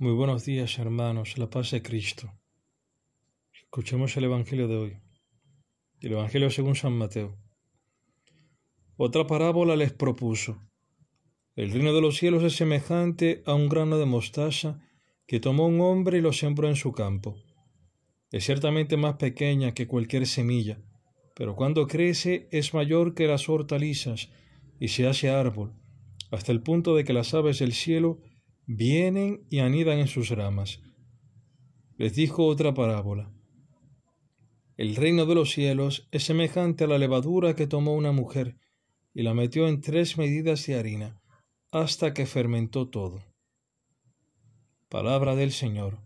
Muy buenos días, hermanos, la paz de Cristo. Escuchemos el Evangelio de hoy. El Evangelio según San Mateo. Otra parábola les propuso. El reino de los cielos es semejante a un grano de mostaza que tomó un hombre y lo sembró en su campo. Es ciertamente más pequeña que cualquier semilla, pero cuando crece es mayor que las hortalizas y se hace árbol, hasta el punto de que las aves del cielo vienen y anidan en sus ramas. Les dijo otra parábola. El reino de los cielos es semejante a la levadura que tomó una mujer y la metió en 3 medidas de harina, hasta que fermentó todo. Palabra del Señor.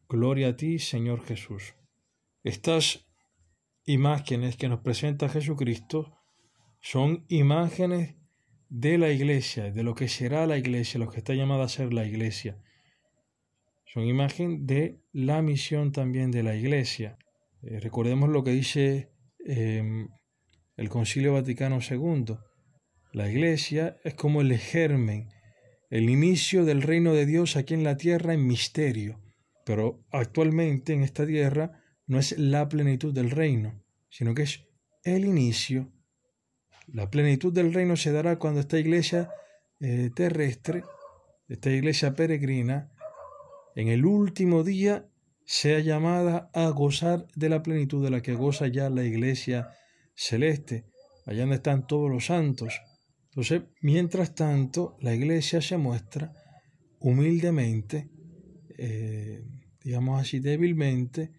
Gloria a ti, Señor Jesús. Estas imágenes que nos presenta Jesucristo son imágenes de la Iglesia, de lo que será la Iglesia, lo que está llamada a ser la Iglesia. Son imagen de la misión también de la Iglesia. Recordemos lo que dice el Concilio Vaticano II. La Iglesia es como el germen, el inicio del reino de Dios aquí en la tierra en misterio. Pero actualmente en esta tierra no es la plenitud del reino, sino que es el inicio. La plenitud del reino se dará cuando esta iglesia terrestre, esta iglesia peregrina, en el último día sea llamada a gozar de la plenitud de la que goza ya la iglesia celeste, allá donde están todos los santos. Entonces, mientras tanto, la iglesia se muestra humildemente, digamos así, débilmente,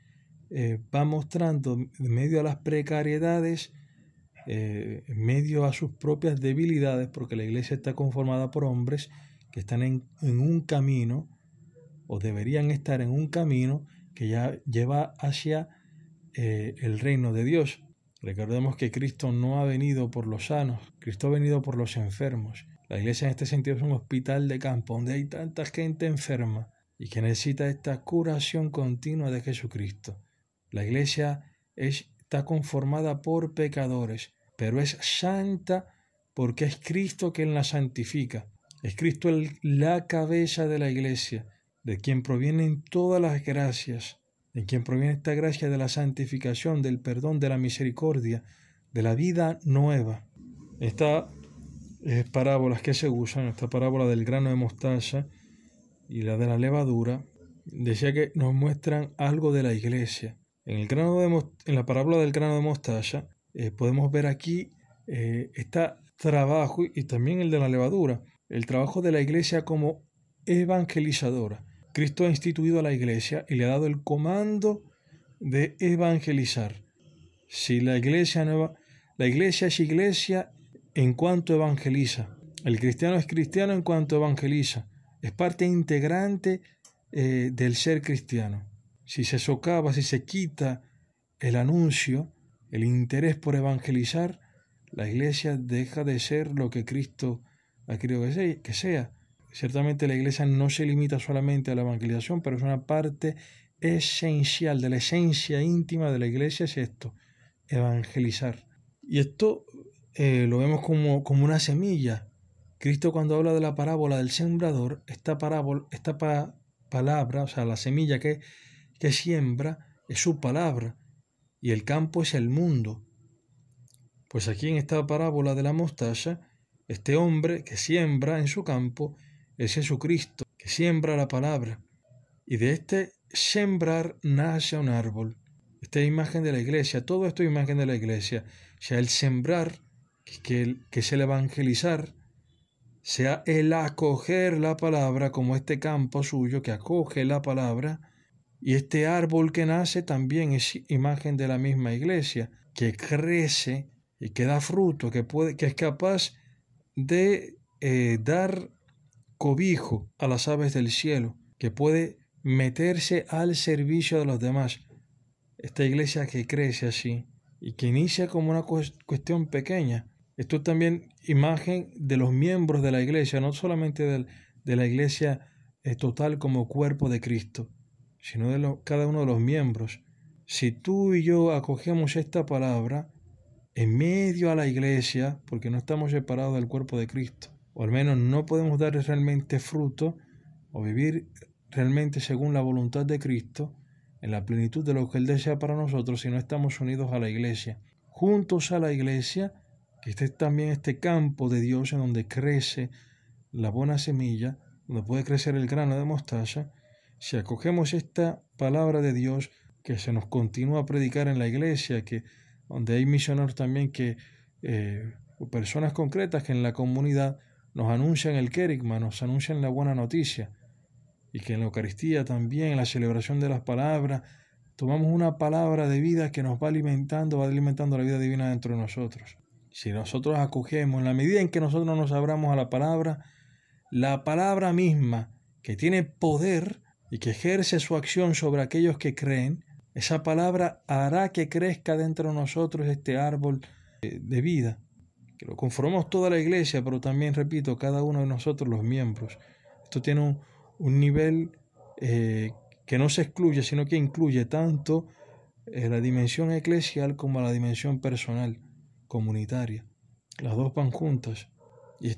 va mostrando en medio a las precariedades, en medio a sus propias debilidades, porque la iglesia está conformada por hombres que están en un camino, o deberían estar en un camino que ya lleva hacia el reino de Dios. Recordemos que Cristo no ha venido por los sanos, Cristo ha venido por los enfermos. La iglesia en este sentido es un hospital de campo donde hay tanta gente enferma y que necesita esta curación continua de Jesucristo. La iglesia está conformada por pecadores, pero es santa porque es Cristo quien la santifica. Es Cristo la cabeza de la iglesia, de quien provienen todas las gracias, de quien proviene esta gracia de la santificación, del perdón, de la misericordia, de la vida nueva. Estas parábolas que se usan, esta parábola del grano de mostaza y la de la levadura, decía que nos muestran algo de la iglesia. En la parábola del grano de mostaza podemos ver aquí este trabajo y también el de la levadura, el trabajo de la iglesia como evangelizadora. Cristo ha instituido a la iglesia y le ha dado el comando de evangelizar. Si la iglesia es iglesia en cuanto evangeliza. El cristiano es cristiano en cuanto evangeliza. Es parte integrante del ser cristiano. Si se socava, si se quita el anuncio, el interés por evangelizar, la iglesia deja de ser lo que Cristo ha querido que sea. Ciertamente la iglesia no se limita solamente a la evangelización, pero es una parte esencial de la esencia íntima de la iglesia, es esto, evangelizar. Y esto lo vemos como una semilla. Cristo, cuando habla de la parábola del sembrador, esta palabra, o sea, la semilla que siembra es su palabra, y el campo es el mundo. Pues aquí en esta parábola de la mostaza, este hombre que siembra en su campo es Jesucristo, que siembra la palabra, y de este sembrar nace un árbol. Esta es imagen de la iglesia, todo esto es imagen de la iglesia, sea el sembrar, que es el evangelizar, sea el acoger la palabra, como este campo suyo que acoge la palabra, y este árbol que nace también es imagen de la misma iglesia, que crece y que da fruto, que es capaz de dar cobijo a las aves del cielo, que puede meterse al servicio de los demás. Esta iglesia que crece así y que inicia como una cuestión pequeña. Esto es también imagen de los miembros de la iglesia, no solamente de la iglesia total como cuerpo de Cristo, sino de cada uno de los miembros. Si tú y yo acogemos esta palabra en medio a la iglesia, porque no estamos separados del cuerpo de Cristo, o al menos no podemos dar realmente fruto o vivir realmente según la voluntad de Cristo, en la plenitud de lo que Él desea para nosotros, si no estamos unidos a la iglesia. Juntos a la iglesia, que este es también este campo de Dios en donde crece la buena semilla, donde puede crecer el grano de mostaza. Si acogemos esta palabra de Dios que se nos continúa a predicar en la iglesia, que donde hay misioneros también o personas concretas que en la comunidad nos anuncian el querigma, nos anuncian la buena noticia, y que en la Eucaristía también, en la celebración de las palabras, tomamos una palabra de vida que nos va alimentando la vida divina dentro de nosotros. Si nosotros acogemos, en la medida en que nosotros nos abramos a la palabra misma, que tiene poder y que ejerce su acción sobre aquellos que creen, esa palabra hará que crezca dentro de nosotros este árbol de vida, que lo conformamos toda la iglesia, pero también, repito, cada uno de nosotros los miembros. Esto tiene un nivel que no se excluye, sino que incluye tanto la dimensión eclesial como la dimensión personal, comunitaria. Las dos van juntas. Y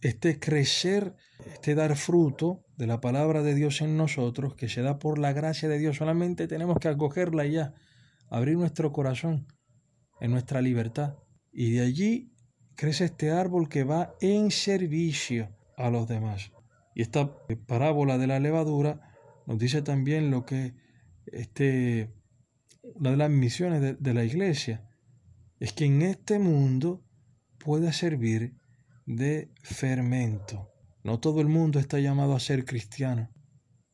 este crecer, este dar fruto de la palabra de Dios en nosotros, que se da por la gracia de Dios, solamente tenemos que acogerla y ya, abrir nuestro corazón en nuestra libertad. Y de allí crece este árbol que va en servicio a los demás. Y esta parábola de la levadura nos dice también lo que una de las misiones de la iglesia es que en este mundo pueda servir de fermento. No todo el mundo está llamado a ser cristiano.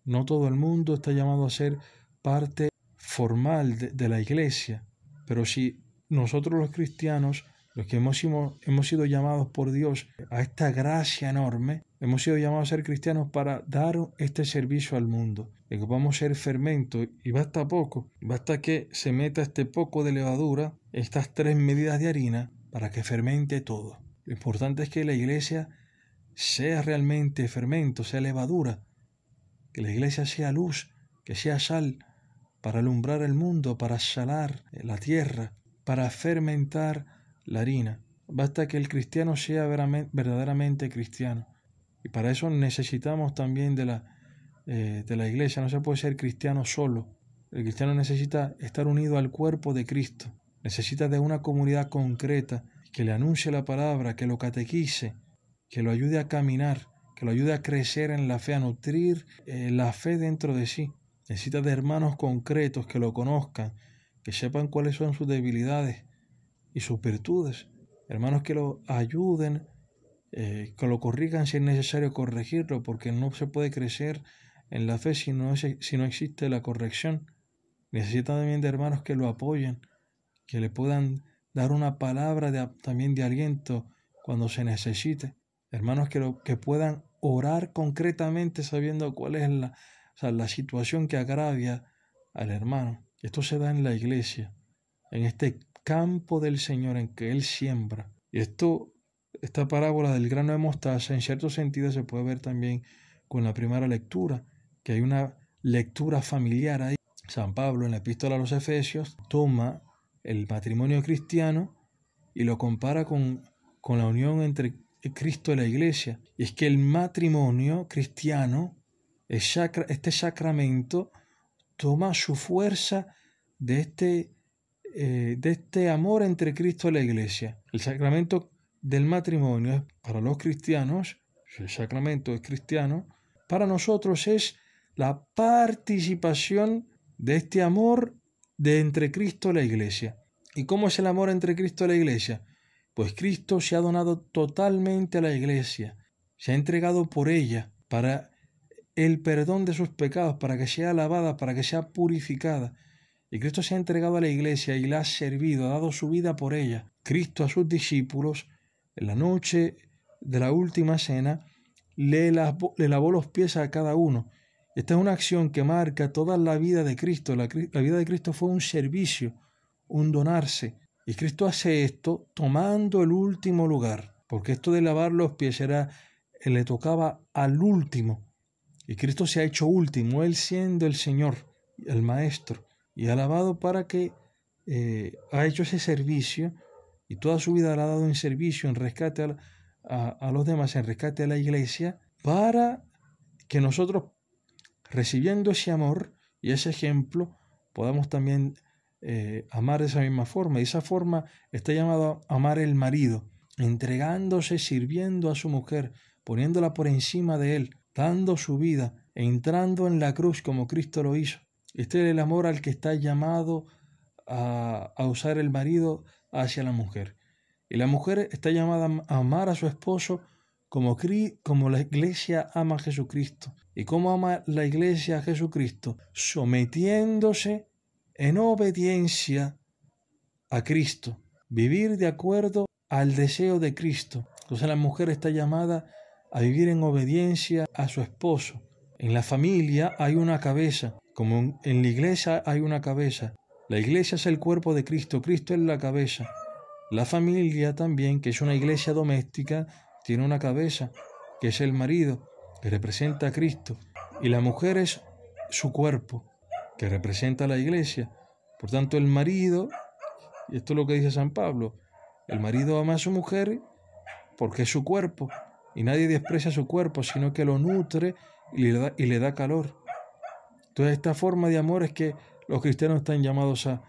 No todo el mundo está llamado a ser parte formal de la iglesia. Pero si nosotros los cristianos, los que hemos sido llamados por Dios a esta gracia enorme, hemos sido llamados a ser cristianos para dar este servicio al mundo, que vamos a ser fermento, y basta poco, basta que se meta este poco de levadura, estas 3 medidas de harina, para que fermente todo. Lo importante es que la iglesia sea realmente fermento, sea levadura, que la iglesia sea luz, que sea sal, para alumbrar el mundo, para salar la tierra, para fermentar la harina. Basta que el cristiano sea verdaderamente cristiano. Y para eso necesitamos también de la iglesia. No se puede ser cristiano solo. El cristiano necesita estar unido al cuerpo de Cristo. Necesita de una comunidad concreta que le anuncie la palabra, que lo catequice, que lo ayude a caminar, que lo ayude a crecer en la fe, a nutrir la fe dentro de sí. Necesita de hermanos concretos que lo conozcan, que sepan cuáles son sus debilidades y sus virtudes. Hermanos que lo ayuden, que lo corrijan si es necesario corregirlo, porque no se puede crecer en la fe si no existe la corrección. Necesita también de hermanos que lo apoyen, que le puedan dar una palabra también de aliento cuando se necesite. Hermanos que puedan orar concretamente sabiendo cuál es la situación que agravia al hermano. Esto se da en la iglesia, en este campo del Señor en que Él siembra. Y esta parábola del grano de mostaza, en cierto sentido, se puede ver también con la primera lectura, que hay una lectura familiar ahí. San Pablo, en la epístola a los Efesios, toma el matrimonio cristiano y lo compara con la unión entre Cristo y la iglesia. Y es que el matrimonio cristiano, este sacramento, toma su fuerza de este amor entre Cristo y la iglesia. El sacramento del matrimonio para los cristianos, el sacramento es cristiano, para nosotros es la participación de este amor de entre Cristo y la iglesia. ¿Y cómo es el amor entre Cristo y la iglesia? Pues Cristo se ha donado totalmente a la iglesia, se ha entregado por ella para el perdón de sus pecados, para que sea lavada, para que sea purificada. Y Cristo se ha entregado a la iglesia y la ha servido, ha dado su vida por ella. Cristo a sus discípulos, en la noche de la última cena, le lavó los pies a cada uno. Esta es una acción que marca toda la vida de Cristo. La vida de Cristo fue un servicio, un donarse. Y Cristo hace esto tomando el último lugar, porque esto de lavar los pies le tocaba al último. Y Cristo se ha hecho último, Él siendo el Señor, el Maestro, y ha lavado para que ha hecho ese servicio, y toda su vida la ha dado en servicio, en rescate a los demás, en rescate a la iglesia, para que nosotros recibiendo ese amor y ese ejemplo, podamos también amar de esa misma forma. Y esa forma está llamado a amar el marido, entregándose, sirviendo a su mujer, poniéndola por encima de él, dando su vida, entrando en la cruz como Cristo lo hizo. Este es el amor al que está llamado a usar el marido hacia la mujer. Y la mujer está llamada a amar a su esposo como la iglesia ama a Jesucristo. ¿Y cómo ama la iglesia a Jesucristo? Sometiéndose en obediencia a Cristo. Vivir de acuerdo al deseo de Cristo. Entonces la mujer está llamada a vivir en obediencia a su esposo. En la familia hay una cabeza, como en la iglesia hay una cabeza. La iglesia es el cuerpo de Cristo, Cristo es la cabeza. La familia también, que es una iglesia doméstica, tiene una cabeza, que es el marido, que representa a Cristo. Y la mujer es su cuerpo, que representa a la iglesia. Por tanto, el marido, y esto es lo que dice San Pablo, el marido ama a su mujer porque es su cuerpo. Y nadie desprecia su cuerpo, sino que lo nutre y le da calor. Entonces, esta forma de amor es que los cristianos están llamados a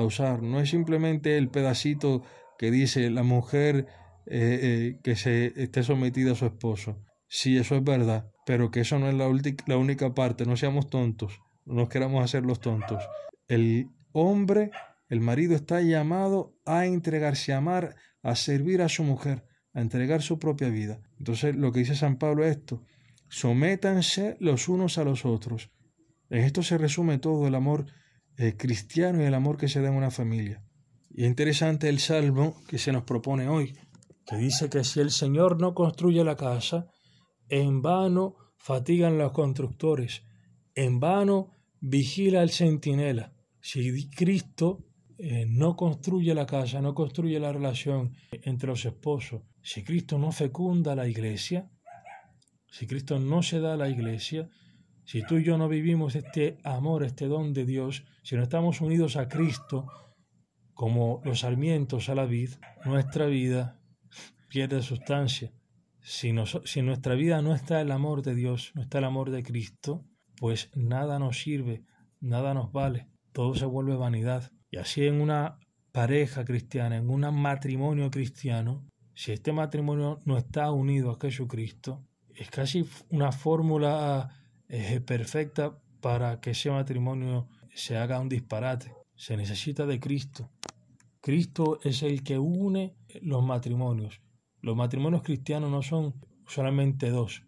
usar. No es simplemente el pedacito que dice la mujer que se esté sometida a su esposo. Sí, eso es verdad, pero que eso no es la única parte. No seamos tontos, no nos queramos hacer los tontos. El hombre, el marido, está llamado a entregarse, a amar, a servir a su mujer, a entregar su propia vida. Entonces, lo que dice San Pablo es esto: sométanse los unos a los otros. En esto se resume todo el amor cristiano y el amor que se da en una familia. Y es interesante el salmo que se nos propone hoy, que dice que si el Señor no construye la casa, en vano fatigan los constructores, en vano vigila el centinela. Si Cristo no construye la casa, no construye la relación entre los esposos, si Cristo no fecunda la iglesia, si Cristo no se da a la iglesia, si tú y yo no vivimos este amor, este don de Dios, si no estamos unidos a Cristo como los sarmientos a la vid, nuestra vida pierde sustancia. Si en nuestra vida no está el amor de Dios, no está el amor de Cristo, pues nada nos sirve, nada nos vale, todo se vuelve vanidad. Y así en una pareja cristiana, en un matrimonio cristiano, si este matrimonio no está unido a Jesucristo, es casi una fórmula perfecta para que ese matrimonio se haga un disparate. Se necesita de Cristo. Cristo es el que une los matrimonios. Los matrimonios cristianos no son solamente dos.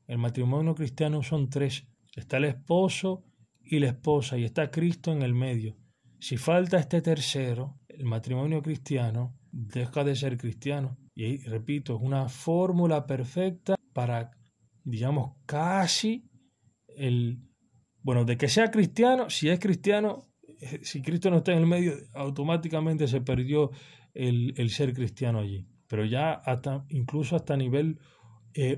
El matrimonio cristiano son tres. Está el esposo y la esposa y está Cristo en el medio. Si falta este tercero, el matrimonio cristiano deja de ser cristiano. Y repito, es una fórmula perfecta para, digamos, casi de que sea cristiano. Si es cristiano, si Cristo no está en el medio, automáticamente se perdió el ser cristiano allí. Pero ya incluso hasta a nivel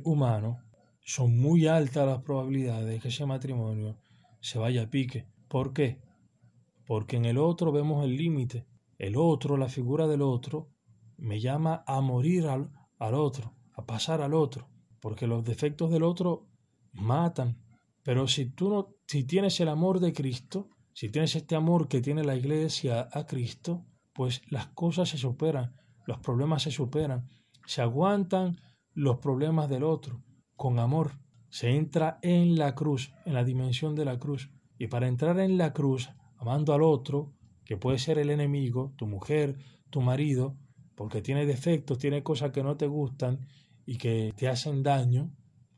humano, son muy altas las probabilidades de que ese matrimonio se vaya a pique. ¿Por qué? Porque en el otro vemos el límite. El otro, la figura del otro, me llama a morir al otro, a pasar al otro, porque los defectos del otro matan. Pero si tienes el amor de Cristo, si tienes este amor que tiene la iglesia a Cristo, pues las cosas se superan, los problemas se superan, se aguantan los problemas del otro con amor. Se entra en la cruz, en la dimensión de la cruz. Y para entrar en la cruz, amando al otro, que puede ser el enemigo, tu mujer, tu marido, porque tiene defectos, tiene cosas que no te gustan y que te hacen daño,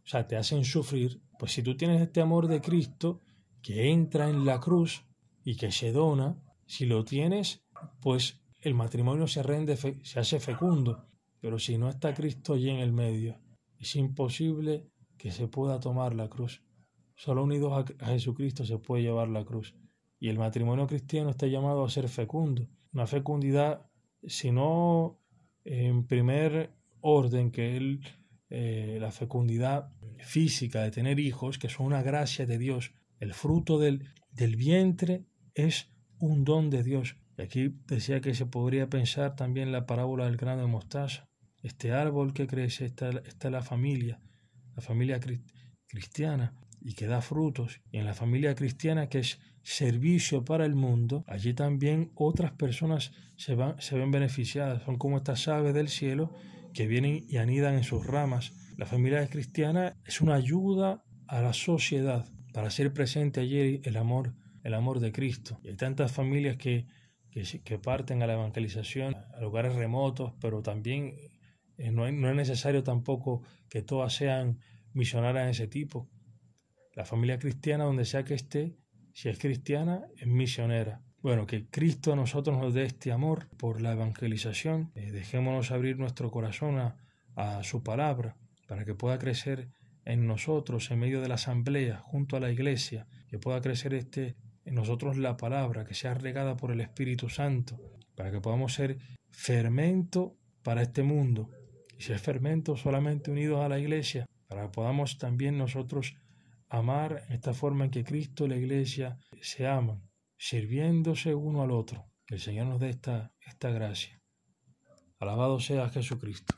o sea, te hacen sufrir, pues si tú tienes este amor de Cristo que entra en la cruz y que se dona, si lo tienes, pues el matrimonio se hace fecundo. Pero si no está Cristo allí en el medio, es imposible que se pueda tomar la cruz. Solo unidos a Jesucristo se puede llevar la cruz. Y el matrimonio cristiano está llamado a ser fecundo. Una fecundidad, sino en primer orden, que es la fecundidad física de tener hijos, que son una gracia de Dios. El fruto del vientre es un don de Dios. Y aquí decía que se podría pensar también la parábola del grano de mostaza. Este árbol que crece está la familia cristiana. y que da frutos, y en la familia cristiana, que es servicio para el mundo, allí también otras personas se ven beneficiadas. Son como estas aves del cielo que vienen y anidan en sus ramas. La familia cristiana es una ayuda a la sociedad para hacer presente allí el amor de Cristo. Y hay tantas familias que parten a la evangelización a lugares remotos, pero también no es necesario tampoco que todas sean misionarias de ese tipo. La familia cristiana, donde sea que esté, si es cristiana, es misionera. Bueno, que Cristo a nosotros nos dé este amor por la evangelización. Dejémonos abrir nuestro corazón a su palabra para que pueda crecer en nosotros, en medio de la asamblea, junto a la iglesia, que pueda crecer en nosotros la palabra, que sea regada por el Espíritu Santo, para que podamos ser fermento para este mundo. Y si es fermento, solamente unidos a la iglesia, para que podamos también nosotros amar en esta forma en que Cristo y la iglesia se aman, sirviéndose uno al otro. Que el Señor nos dé esta gracia. Alabado sea Jesucristo.